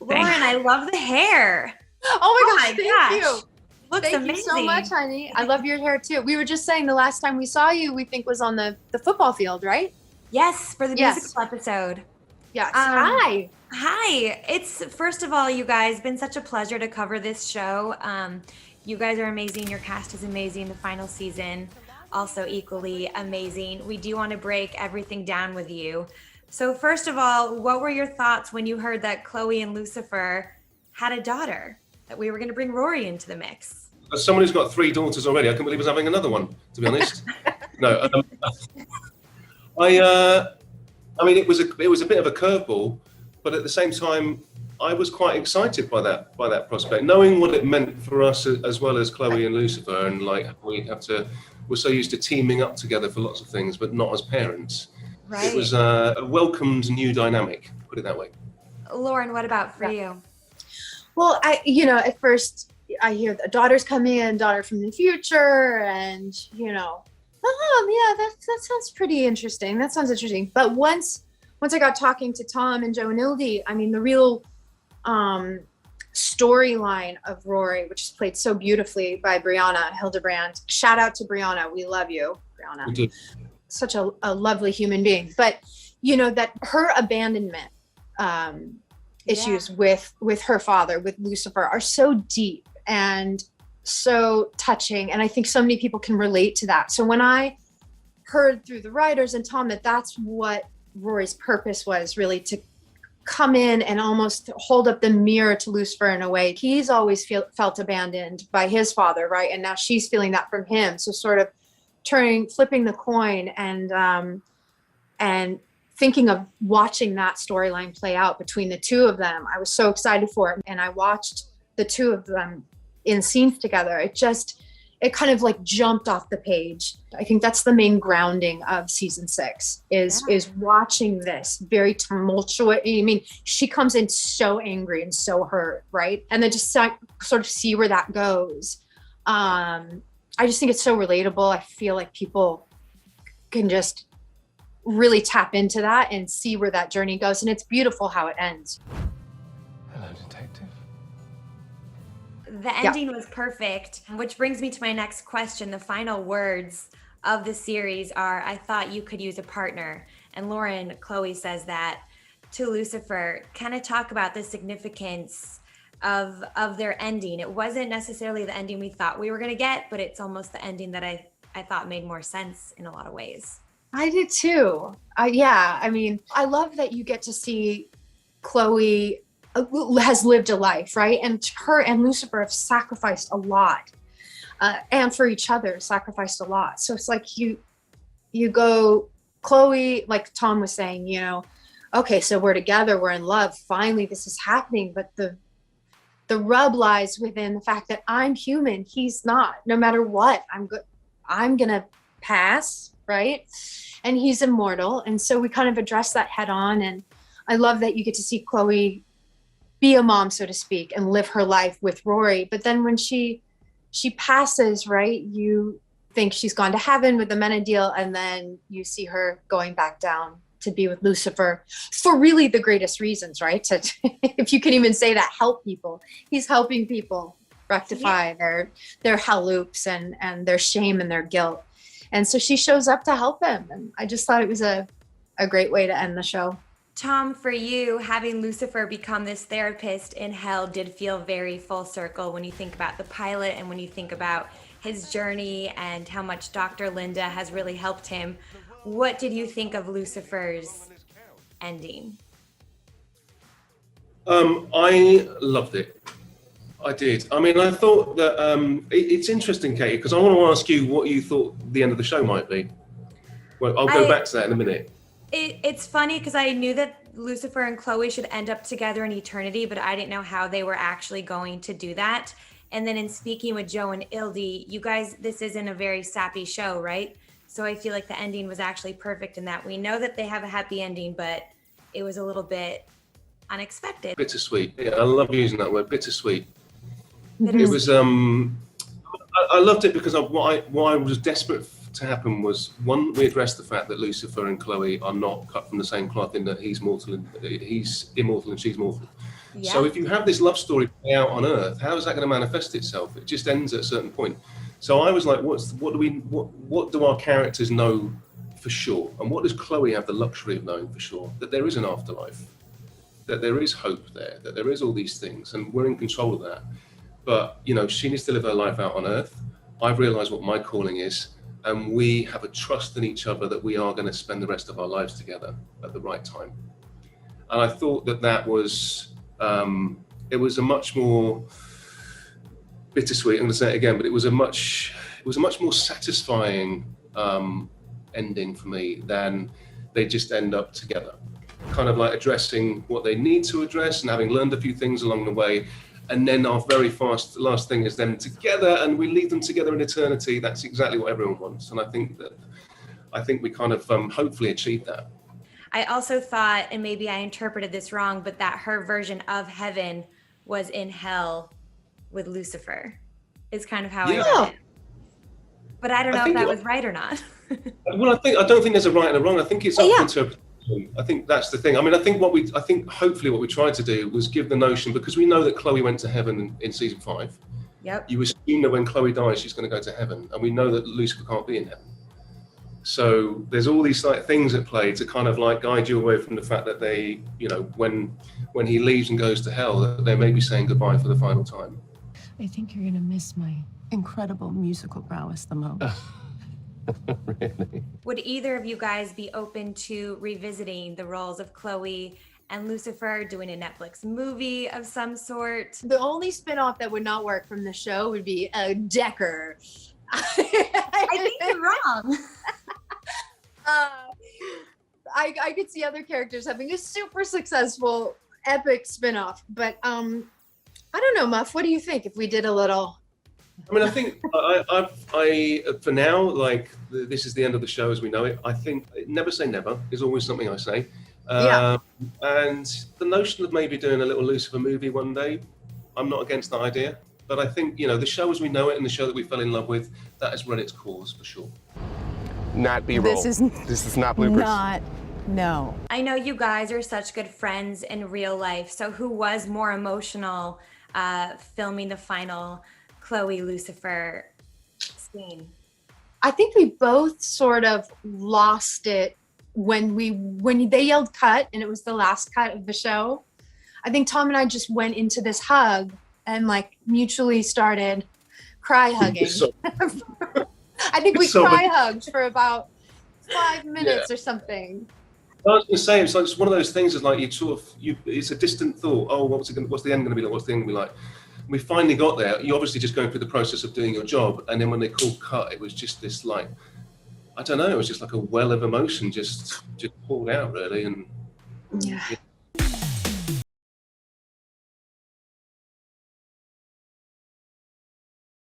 Lauren, I love the hair. Oh my gosh, thank you. Looks Thank amazing. you so much, honey. I love your hair too. We were just saying the last time we saw you, we think was on the football field, right? Yes, for the Yes. musical episode. Yes. Hi. Hi. It's first of all, you guys, been such a pleasure to cover this show. You guys are amazing. Your cast is amazing. The final season, also equally amazing. We do want to break everything down with you. So first of all, what were your thoughts when you heard that Chloe and Lucifer had a daughter? That we were going to bring Rory into the mix? As someone who's got 3 daughters already, I can't believe I was having another one, to be honest. No, I mean, it was a bit of a curveball, but at the same time, I was quite excited by that prospect, knowing what it meant for us as well as Chloe and Lucifer, and like we're so used to teaming up together for lots of things, but not as parents. Right. It was a welcomed new dynamic, put it that way. Lauren, what about for you? Well, at first I hear the daughter's coming in, daughter from the future, and that sounds pretty interesting. That sounds interesting. But once I got talking to Tom and Joe and Ildy, I mean, the real storyline of Rory, which is played so beautifully by Brianna Hildebrand. Shout out to Brianna. We love you, Brianna. We do. Such a lovely human being. But, that her abandonment issues with her father, with Lucifer, are so deep and so touching. And I think so many people can relate to that. So when I heard through the writers and Tom that that's what Rory's purpose was, really to come in and almost hold up the mirror to Lucifer in a way. He's always felt abandoned by his father, right? And now she's feeling that from him. So sort of flipping the coin and thinking of watching that storyline play out between the two of them. I was so excited for it. And I watched the two of them in scenes together. It kind of like jumped off the page. I think that's the main grounding of season 6 is watching this very tumultuous. I mean, she comes in so angry and so hurt, right? And then just sort of see where that goes. I just think it's so relatable. I feel like people can just really tap into that and see where that journey goes. And it's beautiful how it ends. Hello, detective. The ending was perfect, which brings me to my next question. The final words of the series are, I thought you could use a partner. And Lauren, Chloe says that to Lucifer. Kind of talk about the significance of their ending. It wasn't necessarily the ending we thought we were going to get, but it's almost the ending that I thought made more sense in a lot of ways. I did too. I mean, I love that you get to see Chloe has lived a life, right? And her and Lucifer have sacrificed a lot, and for each other sacrificed a lot. So it's like you go, Chloe, like Tom was saying, okay, so we're together, we're in love, finally this is happening. But the rub lies within the fact that I'm human, he's not. No matter what, I'm gonna pass, right? And he's immortal. And so we kind of address that head on. And I love that you get to see Chloe be a mom, so to speak, and live her life with Rory. But then when she passes, right, you think she's gone to heaven with the Menadil, and then you see her going back down to be with Lucifer for really the greatest reasons, right? To, if you can even say that, help people. He's helping people rectify their hell loops and their shame and their guilt. And so she shows up to help him. And I just thought it was a great way to end the show. Tom, for you, having Lucifer become this therapist in hell did feel very full circle when you think about the pilot and when you think about his journey and how much Dr. Linda has really helped him. What did you think of Lucifer's ending? I loved it. I did. I mean, I thought that it's interesting, Katie, because I want to ask you what you thought the end of the show might be. Well, I'll go back to that in a minute. It's funny because I knew that Lucifer and Chloe should end up together in eternity, but I didn't know how they were actually going to do that. And then in speaking with Joe and Ildy, you guys, this isn't a very sappy show, right? So I feel like the ending was actually perfect in that we know that they have a happy ending, but it was a little bit unexpected. Bittersweet. Yeah, I love using that word, bittersweet. Mm-hmm. It was, I loved it because what I was desperate to happen was, one, we addressed the fact that Lucifer and Chloe are not cut from the same cloth in that he's immortal and she's mortal. Yeah. So if you have this love story play out on Earth, how is that going to manifest itself? It just ends at a certain point. So I was like, what do our characters know for sure? And what does Chloe have the luxury of knowing for sure? That there is an afterlife, that there is hope there, that there is all these things, and we're in control of that. But, you know, she needs to live her life out on Earth. I've realized what my calling is, and we have a trust in each other that we are going to spend the rest of our lives together at the right time. And I thought that was, it was a much more bittersweet, I'm going to say it again, but it was a much more satisfying ending for me than they just end up together. Kind of like addressing what they need to address and having learned a few things along the way. And then our very fast last thing is them together, and we leave them together in eternity. That's exactly what everyone wants. And I think we kind of hopefully achieved that. I also thought, and maybe I interpreted this wrong, but that her version of heaven was in hell with Lucifer is kind of how I read it. But I don't know if that was right or not. Well, I don't think there's a right and a wrong. I think it's up to interpretation. I think that's the thing. I mean, I think hopefully what we tried to do was give the notion, because we know that Chloe went to heaven in season 5. Yep. You assume that when Chloe dies, she's going to go to heaven, and we know that Lucifer can't be in heaven. So there's all these like things at play to kind of like guide you away from the fact that they, you know, when he leaves and goes to hell, that they may be saying goodbye for the final time. I think you're gonna miss my incredible musical prowess the most. Really? Would either of you guys be open to revisiting the roles of Chloe and Lucifer, doing a Netflix movie of some sort? The only spinoff that would not work from the show would be a Decker. I think you're wrong. I could see other characters having a super successful, epic spinoff, but I don't know, Muff. What do you think if we did a little? I mean, I think I for now, like this is the end of the show as we know it. I think never say never is always something I say. And the notion of maybe doing a little Lucifer movie one day, I'm not against that idea. But I think, you know, the show as we know it and the show that we fell in love with, that has run its course for sure. Not B-roll. This is not bloopers. No. I know you guys are such good friends in real life. So who was more emotional filming the final Chloe Lucifer scene? I think we both sort of lost it when they yelled cut and it was the last cut of the show. I think Tom and I just went into this hug and like mutually started cry hugging. I think we cry hugged for about 5 minutes or something. I was going to say, it's like it's one of those things. Is like it's a distant thought. Oh, what's the end going to be like? What's the end going to be like? We finally got there. You're obviously just going through the process of doing your job, and then when they called cut, it was just this like, I don't know. It was just like a well of emotion just poured out really, and